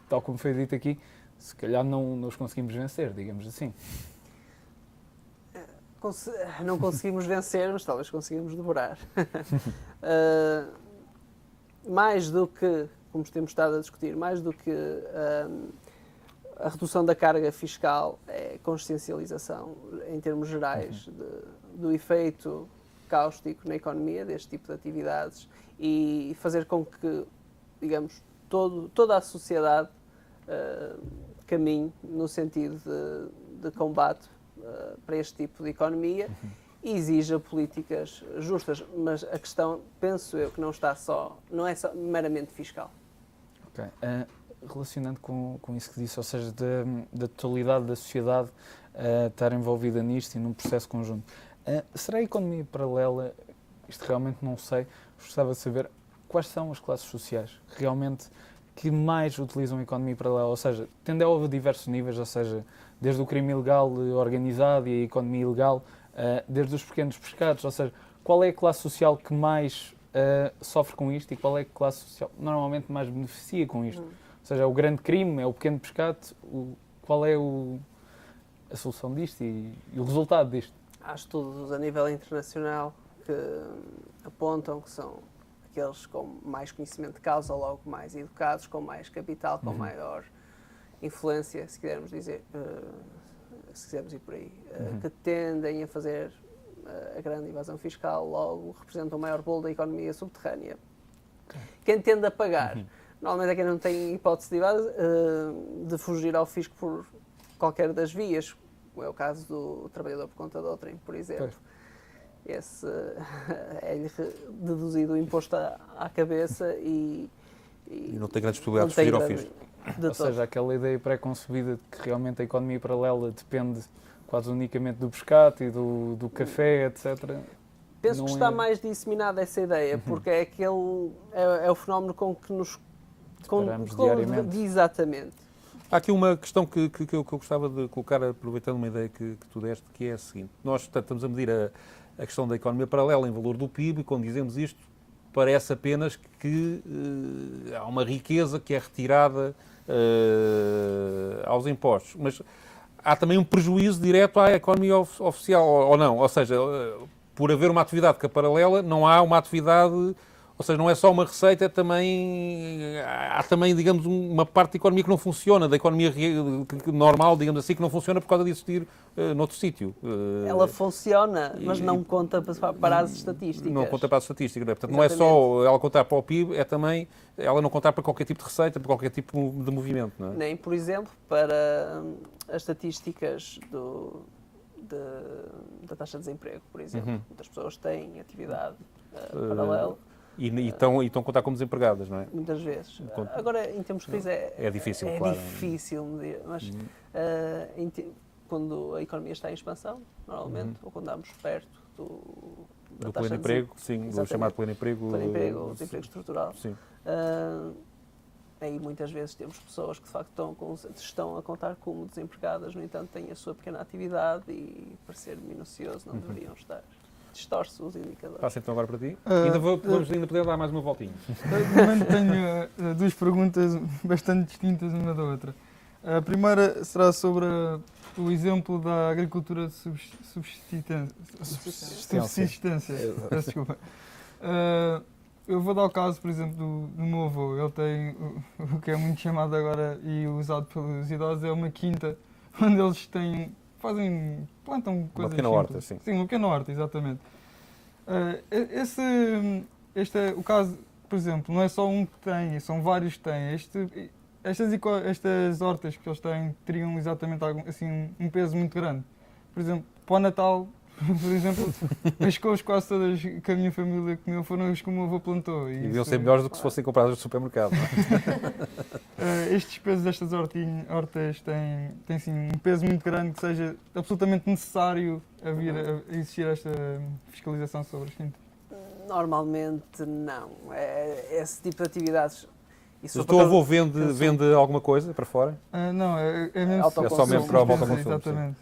tal como foi dito aqui, se calhar não os conseguimos vencer, digamos assim. Não conseguimos vencer, mas talvez conseguimos dobrar. Mais do que, como temos estado a discutir, mais do que a redução da carga fiscal é consciencialização, em termos gerais, do efeito cáustico na economia deste tipo de atividades e fazer com que, digamos, toda a sociedade caminhe no sentido de combate para este tipo de economia e exija políticas justas, mas a questão, penso eu, que não é só meramente fiscal. Ok. Relacionando com isso que disse, ou seja, da totalidade da sociedade estar envolvida nisto e num processo conjunto, será a economia paralela, isto realmente não sei, gostava de saber quais são as classes sociais realmente que mais utilizam a economia paralela, ou seja, tende a diversos níveis, ou seja, desde o crime ilegal organizado e a economia ilegal, desde os pequenos pescados, ou seja, qual é a classe social que mais sofre com isto e qual é a classe social que normalmente mais beneficia com isto? Ou seja, é o grande crime, é o pequeno pescado, qual é a solução disto e o resultado disto? Há estudos a nível internacional que apontam que são aqueles com mais conhecimento de causa, logo mais educados, com mais capital, com maior influência, se quisermos dizer, se quisermos ir por aí, que tendem a fazer a grande evasão fiscal, logo representam o maior bolo da economia subterrânea. Quem tende a pagar, normalmente é quem não tem hipótese de fugir ao fisco por qualquer das vias, como é o caso do trabalhador por conta de outrem, por exemplo. Esse é-lhe deduzido o imposto à cabeça e não tem grandes possibilidades de fugir ao fisco. Ou seja, aquela ideia pré-concebida de que realmente a economia paralela depende quase unicamente do pescado e do café, etc. Penso que está mais disseminada essa ideia, porque é o fenómeno com que nos deparamos diariamente. Exatamente. Há aqui uma questão que eu gostava de colocar, aproveitando uma ideia que tu deste, que é a seguinte. Nós, portanto, estamos a medir a questão da economia paralela em valor do PIB e, quando dizemos isto, parece apenas que há uma riqueza que é retirada aos impostos. Mas há também um prejuízo direto à economia oficial, ou não? Ou seja, por haver uma atividade que é paralela, não há uma atividade... Ou seja, não é só uma receita, há também, digamos, uma parte da economia que não funciona, da economia normal, digamos assim, que não funciona por causa de existir noutro sítio. Ela funciona, mas não conta para as estatísticas. Não conta para as estatísticas, não é? Portanto, não é só ela contar para o PIB, é também ela não contar para qualquer tipo de receita, para qualquer tipo de movimento, não é? Nem, por exemplo, para as estatísticas da taxa de desemprego, por exemplo. Muitas pessoas têm atividade paralela. E estão a contar como desempregadas, não é? Muitas vezes. Agora, em termos de crise, é difícil, claro. É difícil medir, mas quando a economia está em expansão, normalmente, ou quando estamos perto da do taxa pleno emprego, sim, do chamado pleno emprego. Pleno emprego, ou desemprego estrutural. Sim. Aí muitas vezes temos pessoas que de facto estão a contar como desempregadas, no entanto têm a sua pequena atividade e, para ser minucioso, não deveriam estar. Distorce os indicadores. Passa então agora para ti. Vamos ainda poder dar mais uma voltinha. Também tenho duas perguntas bastante distintas uma da outra. A primeira será sobre o exemplo da agricultura de subsistência. Peço desculpa. Eu vou dar o caso, por exemplo, do meu avô. Ele tem o que é muito chamado agora e usado pelos idosos, é uma quinta, onde eles plantam coisas. Uma pequena horta, sim. Sim, uma pequena horta, exatamente. Este é o caso, por exemplo, não é só um que tem, são vários que têm. Estas hortas que eles têm teriam exatamente assim, um peso muito grande. Por exemplo, para o Natal, por exemplo, as couves quase todas que a minha família comeu foram as que o meu avô plantou. E deviam ser melhores do que se fossem compradas no supermercado. Estes pesos destas hortas têm sim, um peso muito grande que seja absolutamente necessário a existir esta fiscalização sobre as quintas? Normalmente não. Esse tipo de atividades... Mas o teu avô vende alguma coisa para fora? Não, é mesmo autoconsumo. É só mesmo para o autoconsumo. Exatamente.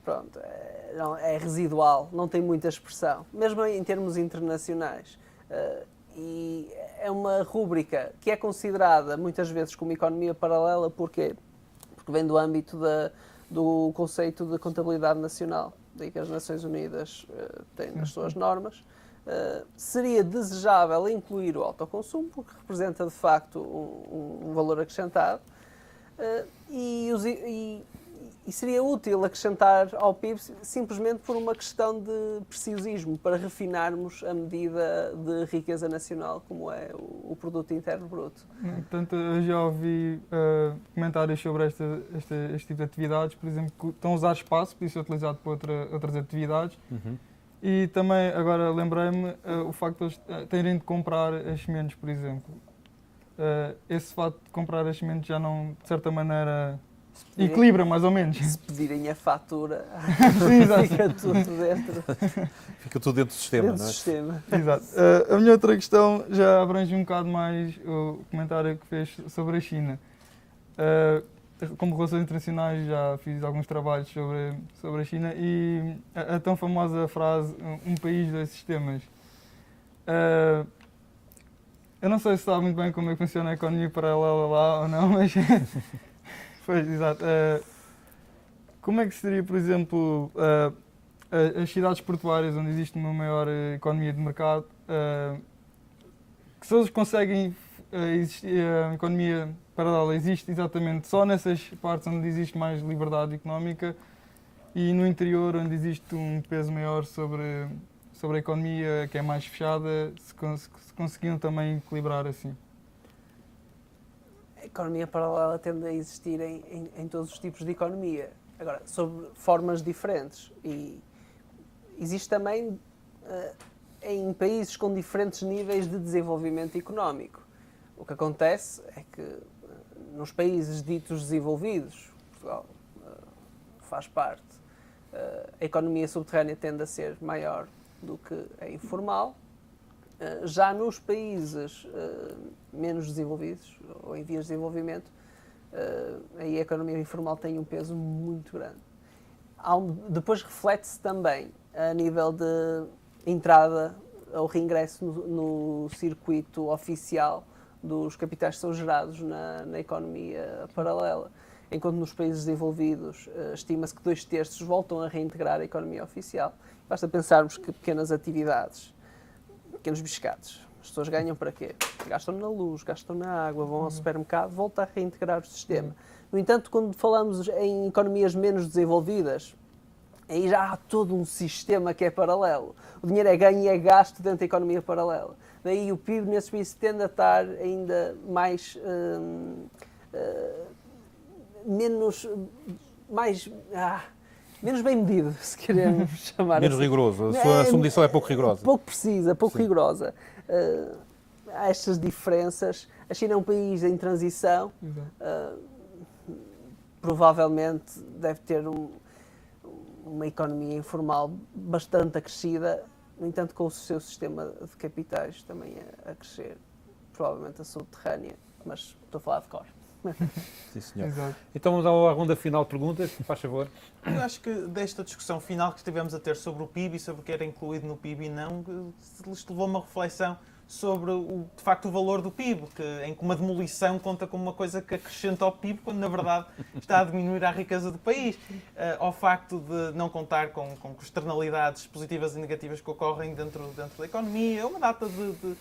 Pronto, é residual, não tem muita expressão, mesmo em termos internacionais. E é uma rúbrica que é considerada muitas vezes como economia paralela, porquê? Porque vem do âmbito do conceito de contabilidade nacional, daí que as Nações Unidas têm nas suas normas. Seria desejável incluir o autoconsumo, porque representa de facto um valor acrescentado, e seria útil acrescentar ao PIB simplesmente por uma questão de preciosismo, para refinarmos a medida de riqueza nacional, como é o Produto Interno Bruto. Portanto, eu já ouvi comentários sobre este tipo de atividades, por exemplo, que estão a usar espaço, podia ser utilizado para outras atividades, E também, agora lembrei-me, o facto de eles terem de comprar as sementes, por exemplo. Esse facto de comprar as sementes já não, de certa maneira, equilibra mais ou menos. Se pedirem a fatura, Sim, exato. fica tudo dentro, Fica tudo dentro do sistema, dentro não do é? sistema. Exato. A minha outra questão já abrange um bocado mais o comentário que fez sobre a China. Como relações internacionais já fiz alguns trabalhos sobre a China e a tão famosa frase um país, dois sistemas. Eu não sei se sabe muito bem como é que funciona a economia paralela lá ou não, mas pois, exato. Como é que seria, por exemplo, as cidades portuárias onde existe uma maior economia de mercado, que se eles conseguem existir, a economia paralela existe exatamente só nessas partes onde existe mais liberdade económica e no interior onde existe um peso maior sobre a economia que é mais fechada, se conseguiam também equilibrar assim. A economia paralela tende a existir em todos os tipos de economia. Agora, sobre formas diferentes. E existe também em países com diferentes níveis de desenvolvimento económico. O que acontece é que nos países ditos desenvolvidos, Portugal faz parte, a economia subterrânea tende a ser maior do que a informal. Já nos países menos desenvolvidos, ou em vias de desenvolvimento, aí a economia informal tem um peso muito grande. Depois reflete-se também a nível de entrada ou reingresso no circuito oficial dos capitais que são gerados na economia paralela. Enquanto nos países desenvolvidos estima-se que 2/3 voltam a reintegrar a economia oficial. Basta pensarmos que pequenas atividades, pequenos biscates, as pessoas ganham para quê? Gastam na luz, gastam na água, vão ao supermercado, volta a reintegrar o sistema. No entanto, quando falamos em economias menos desenvolvidas, aí já há todo um sistema que é paralelo. O dinheiro é ganho e é gasto dentro da economia paralela. Daí o PIB nesses países tende a estar ainda mais menos bem medido, se queremos chamar Menos assim. rigoroso. A sua medição é pouco rigorosa. Pouco precisa, pouco Sim. rigorosa. Há estas diferenças. A China é um país em transição. Provavelmente deve ter uma economia informal bastante acrescida, no entanto com o seu sistema de capitais também a crescer, provavelmente a subterrânea, mas estou a falar de cor. Sim, senhor. Exato. Então vamos à ronda final de perguntas, faz favor. Eu acho que desta discussão final que estivemos a ter sobre o PIB e sobre o que era incluído no PIB e não, isto levou a uma reflexão sobre, de facto, o valor do PIB, em que uma demolição conta como uma coisa que acrescenta ao PIB, quando, na verdade, está a diminuir a riqueza do país. Ao facto de não contar com externalidades positivas e negativas que ocorrem dentro da economia, uma data de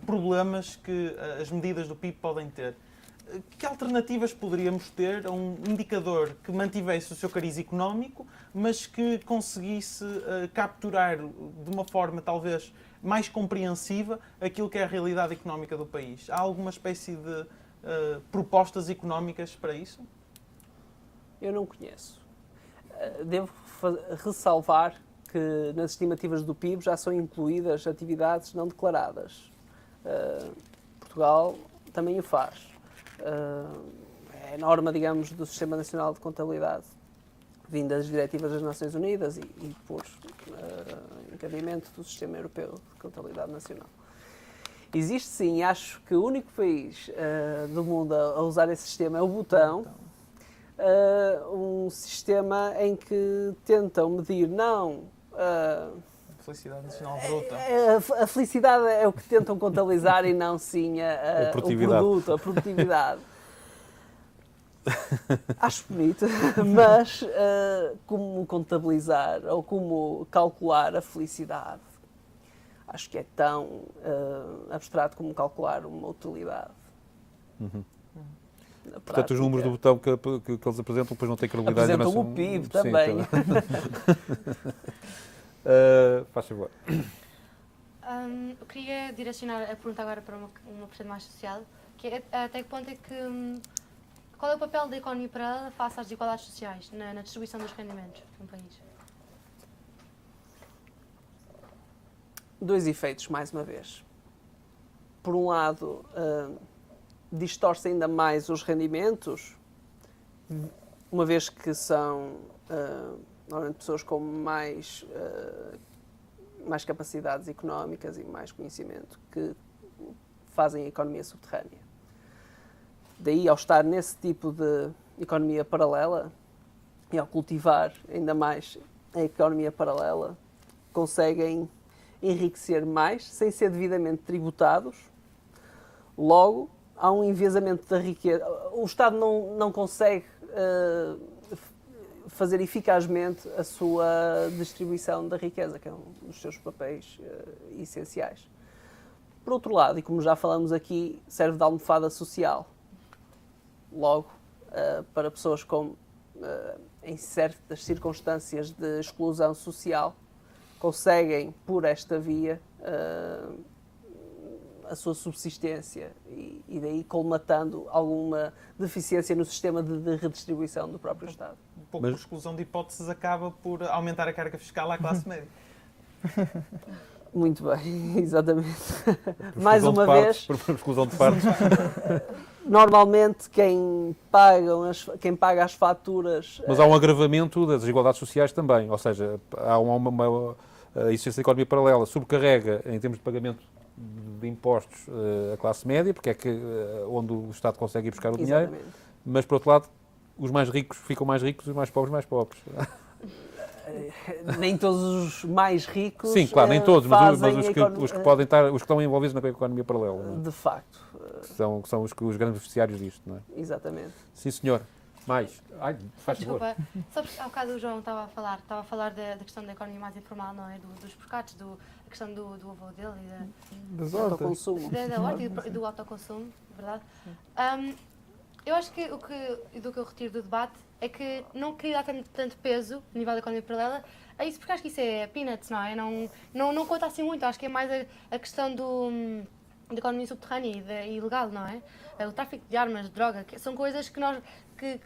problemas que as medidas do PIB podem ter. Que alternativas poderíamos ter a um indicador que mantivesse o seu cariz económico, mas que conseguisse capturar de uma forma talvez mais compreensiva aquilo que é a realidade económica do país? Há alguma espécie de propostas económicas para isso? Eu não conheço. Devo ressalvar que nas estimativas do PIB já são incluídas atividades não declaradas. Portugal também o faz. É norma, digamos, do Sistema Nacional de Contabilidade, vinda das diretivas das Nações Unidas e por encaminhamento do Sistema Europeu de Contabilidade Nacional. Existe sim, acho que o único país do mundo a usar esse sistema é o Butão, um sistema em que tentam medir não Felicidade Nacional Bruta. a felicidade é o que tentam contabilizar e não sim o produto, a produtividade. Acho bonito, mas como contabilizar ou como calcular a felicidade, acho que é tão abstrato como calcular uma utilidade. Portanto, os números do botão que eles apresentam depois não têm credibilidade. Apresentam o PIB também. Faz favor. Eu queria direcionar a pergunta agora para uma perspectiva mais social, que é até que ponto é que... Qual é o papel da economia paralela face às desigualdades sociais na distribuição dos rendimentos no país? dois efeitos, mais uma vez. Por um lado, distorce ainda mais os rendimentos, uma vez que são normalmente pessoas com mais capacidades económicas e mais conhecimento que fazem a economia subterrânea. Daí, ao estar nesse tipo de economia paralela e ao cultivar ainda mais a economia paralela, conseguem enriquecer mais sem ser devidamente tributados. Logo, há um enviesamento da riqueza. O Estado não consegue fazer eficazmente a sua distribuição da riqueza, que é um dos seus papéis essenciais. Por outro lado, e como já falamos aqui, serve de almofada social. Logo, para pessoas em certas circunstâncias de exclusão social, conseguem, por esta via, a sua subsistência e daí colmatando alguma deficiência no sistema de redistribuição do próprio Estado. Um pouco por exclusão de hipóteses acaba por aumentar a carga fiscal à classe média. Muito bem, exatamente. Mais uma vez, por exclusão de partes. normalmente quem paga as faturas... Mas há um agravamento das desigualdades sociais também, ou seja, há uma existência da economia paralela, sobrecarrega em termos de pagamento de impostos a classe média, porque é onde o Estado consegue ir buscar o dinheiro, Exatamente. mas por outro lado os mais ricos ficam mais ricos e os mais pobres. Nem todos os mais ricos. Sim, claro, nem todos, mas os que podem estar, os que estão envolvidos na economia paralela. Não é? De facto. Que são os grandes beneficiários disto, não é? Exatamente. Sim, senhor. Mais. Ai, faz favor. Desculpa, só porque há bocado o João estava a falar da questão da economia mais informal, não é? Dos pescados, a questão do avô dele e Das Do hortas. autoconsumo. da horta e do autoconsumo, verdade? Eu acho que do que eu retiro do debate é que não queria dar tanto peso, a nível da economia paralela, a isso, porque acho que isso é peanuts, não é? Não conta assim muito, acho que é mais a questão da economia subterrânea e ilegal, não é? O tráfico de armas, de droga, que são coisas que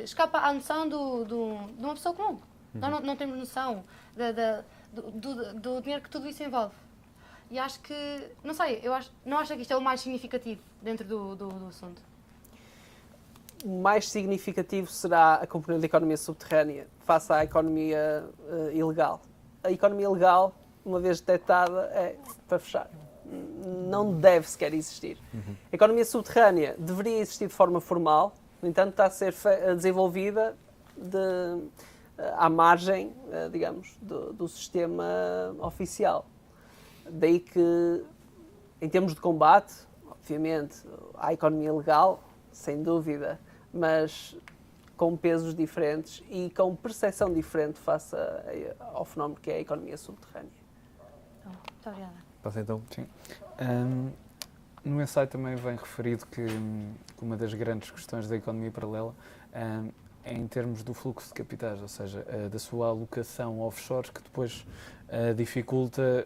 escapa à noção de uma pessoa comum. Nós não temos noção do dinheiro que tudo isso envolve. E acho que, não sei, não acho que isto é o mais significativo dentro do assunto. O mais significativo será a componente da economia subterrânea face à economia ilegal. A economia ilegal, uma vez detectada, é para fechar. Não deve sequer existir. A economia subterrânea deveria existir de forma formal, no entanto está a ser desenvolvida à margem, digamos, do sistema oficial. Daí que, em termos de combate, obviamente, há a economia legal, sem dúvida, mas com pesos diferentes e com percepção diferente face ao fenómeno que é a economia subterrânea. Muito obrigada. Passa então. Sim. No ensaio também vem referido que uma das grandes questões da economia paralela é em termos do fluxo de capitais, ou seja, da sua alocação offshore, que depois dificulta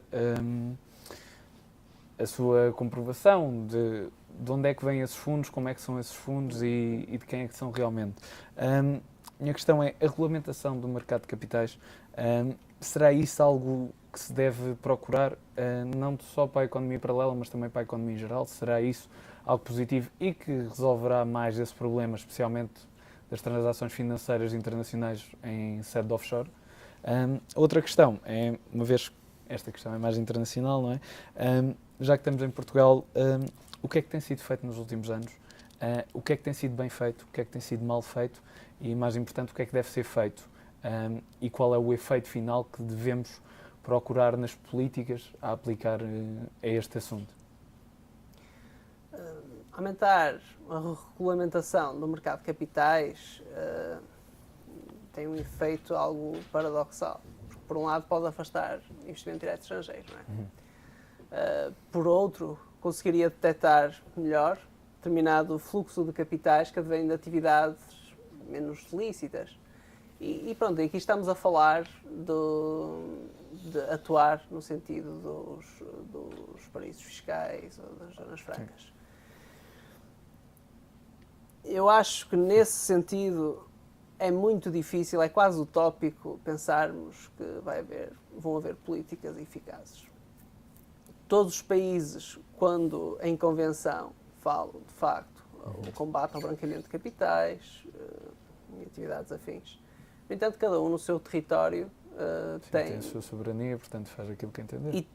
a sua comprovação de onde é que vêm esses fundos, como é que são esses fundos e de quem é que são realmente. Minha questão é a regulamentação do mercado de capitais. Será isso algo que se deve procurar, não só para a economia paralela, mas também para a economia em geral? Será isso algo positivo e que resolverá mais esse problema, especialmente das transações financeiras internacionais em sede de offshore? Outra questão é, uma vez esta questão é mais internacional, não é? Já que estamos em Portugal, o que é que tem sido feito nos últimos anos? O que é que tem sido bem feito? O que é que tem sido mal feito? E, mais importante, o que é que deve ser feito? E qual é o efeito final que devemos procurar nas políticas a aplicar a este assunto? Aumentar a regulamentação do mercado de capitais tem um efeito algo paradoxal. Porque, por um lado, pode afastar investimento direto estrangeiro, não é? Por outro, conseguiria detectar melhor determinado fluxo de capitais que advém de atividades menos lícitas. E pronto, aqui estamos a falar de atuar no sentido dos paraísos fiscais ou das zonas francas. Sim. Eu acho que nesse sentido é muito difícil, é quase utópico pensarmos que vão haver políticas eficazes. todos os países, quando em convenção falam, de facto, o combate ao branqueamento de capitais e atividades afins. No entanto, cada um no seu território tem a sua soberania, portanto faz aquilo que entender. E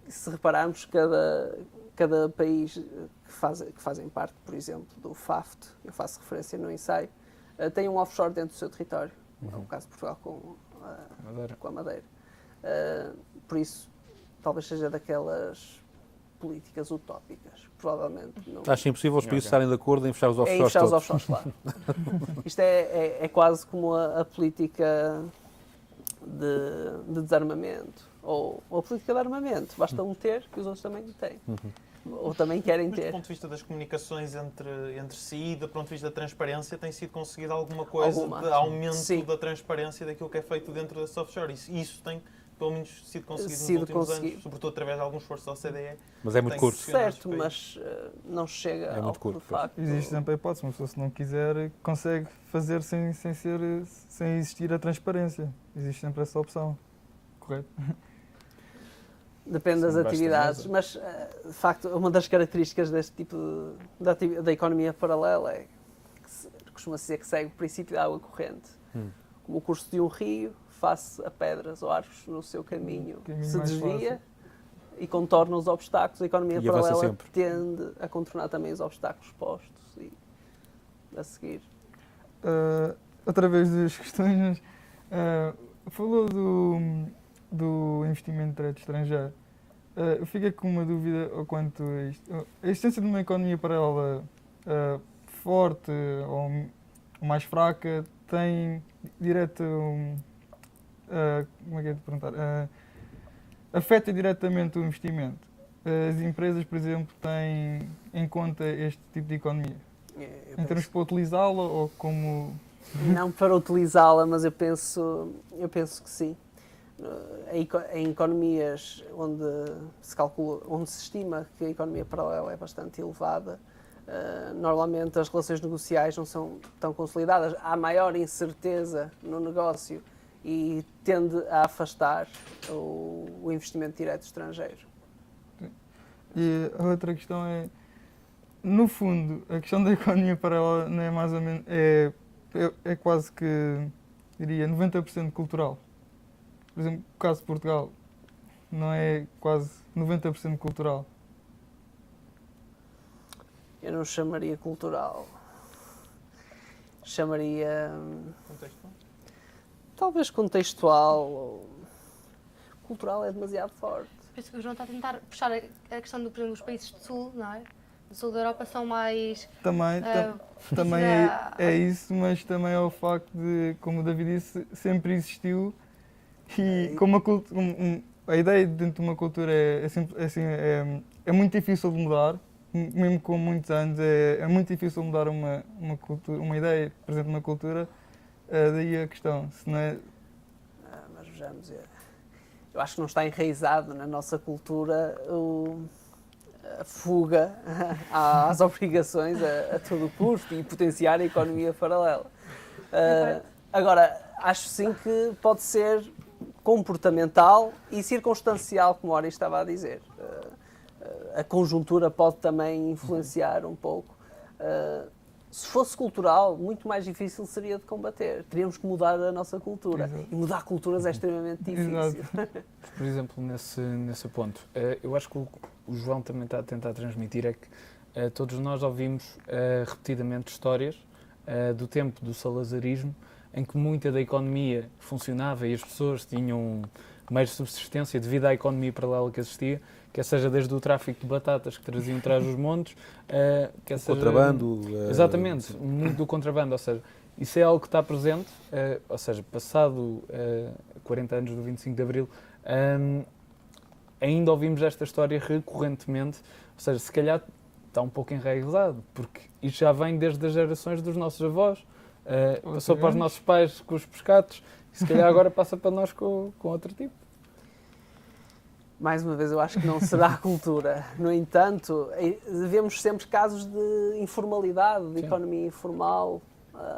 se repararmos, cada país que fazem parte, por exemplo, do FAFT, eu faço referência no ensaio, tem um offshore dentro do seu território. É o caso de Portugal com a Madeira. Por isso, talvez seja daquelas políticas utópicas. Provavelmente não. Acho impossível os países estarem de acordo em fechar os offshores fechar os todos. offshores, claro. Isto é quase como a política de desarmamento. Ou a política de armamento. Basta um ter que os outros também têm. Ou também querem Mas ter. do ponto de vista das comunicações entre si e do ponto de vista da transparência, tem sido conseguido alguma coisa de aumento Sim. da transparência daquilo que é feito dentro desse offshore. Isso tem, pelo menos, sido conseguido nos últimos anos, sobretudo através de algum esforço da OCDE. Mas é muito curto. Certo, mas não chega É muito ao curto, de facto. Existe sempre a hipótese, uma pessoa, se não quiser, consegue fazer sem existir a transparência. Existe sempre essa opção. Correto? Depende das Sim, basta atividades, mesmo. mas de facto uma das características deste tipo da economia paralela é que costuma-se dizer que segue o princípio da água corrente. Como o curso de um rio, face a pedras ou árvores no seu caminho, se mais desvia fácil. e contorna os obstáculos. A economia E avança paralela sempre. tende a contornar também os obstáculos postos e a seguir. Outra vez duas questões. Falou do investimento direto estrangeiro. Eu fiquei com uma dúvida ao quanto a isto. A existência de uma economia paralela forte ou mais fraca tem direto. Como é que é de perguntar? Afeta diretamente o investimento. As empresas, por exemplo, têm em conta este tipo de economia? Em termos para utilizá-la ou como. Não para utilizá-la, mas eu penso que sim. Em economias onde se estima que a economia paralela é bastante elevada, normalmente as relações negociais não são tão consolidadas. Há maior incerteza no negócio e tende a afastar o investimento direto estrangeiro. E a outra questão é, no fundo, a questão da economia paralela não é mais ou menos, é quase que, diria, 90% cultural. Por exemplo, o caso de Portugal não é quase 90% cultural. Eu não chamaria cultural. Chamaria Contexto? talvez contextual. Cultural é demasiado forte. Penso que o João está a tentar puxar a questão do, por exemplo, dos países do Sul, não é? Do Sul da Europa são mais... Também é isso, mas também é o facto de, como o David disse, sempre existiu e como a ideia dentro de uma cultura é muito difícil de mudar, mesmo com muitos anos, é muito difícil mudar uma ideia, por exemplo, uma cultura, daí a questão, se não é... Mas vejamos, eu acho que não está enraizado na nossa cultura a fuga às obrigações a todo custo e potenciar a economia paralela. Agora, acho sim que pode ser comportamental e circunstancial, como a Ori estava a dizer. A conjuntura pode também influenciar um pouco. Se fosse cultural, muito mais difícil seria de combater. Teríamos que mudar a nossa cultura. Exato. E mudar culturas é extremamente difícil. Exato. Por exemplo, nesse ponto, eu acho que o João também está a tentar transmitir é que todos nós ouvimos repetidamente histórias do tempo do salazarismo, em que muita da economia funcionava e as pessoas tinham meios de subsistência devido à economia paralela que existia, quer seja desde o tráfico de batatas que traziam traz os montes, quer seja... Contrabando. Exatamente, muito do contrabando, ou seja, isso é algo que está presente, ou seja, passado 40 anos do 25 de Abril, ainda ouvimos esta história recorrentemente, ou seja, se calhar está um pouco enraizado, porque isto já vem desde as gerações dos nossos avós, passou para os nossos pais com os pescados, e se calhar agora passa para nós com outro tipo. Mais uma vez, eu acho que não será a cultura. No entanto, vemos sempre casos de informalidade, de economia informal,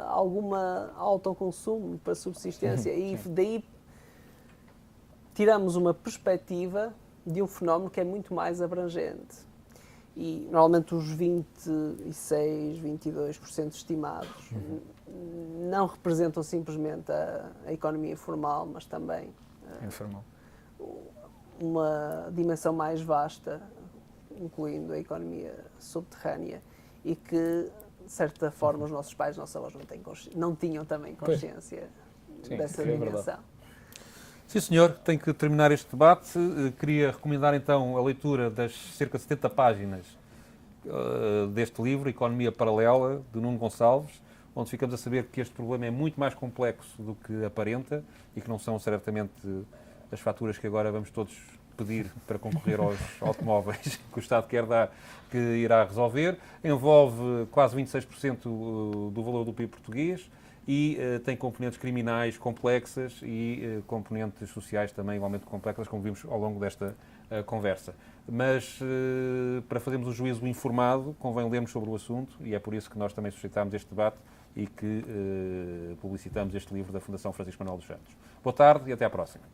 alguma autoconsumo para subsistência. E daí tiramos uma perspectiva de um fenómeno que é muito mais abrangente. E normalmente os 26, 22% estimados não representam simplesmente a economia informal, mas também Informal. uma dimensão mais vasta, incluindo a economia subterrânea, e que, de certa forma, os nossos pais, os nossos avós não tinham também consciência Sim, dessa é verdade. dimensão. Sim, senhor, tenho que terminar este debate. Queria recomendar então a leitura das cerca de 70 páginas deste livro, Economia Paralela, de Nuno Gonçalves, onde ficamos a saber que este problema é muito mais complexo do que aparenta e que não são certamente as faturas que agora vamos todos pedir para concorrer aos automóveis que o Estado quer dar, que irá resolver. Envolve quase 26% do valor do PIB português e tem componentes criminais complexas e componentes sociais também igualmente complexas, como vimos ao longo desta conversa. Mas para fazermos um juízo informado, convém lermos sobre o assunto e é por isso que nós também suscitámos este debate e que publicitamos este livro da Fundação Francisco Manuel dos Santos. Boa tarde e até à próxima.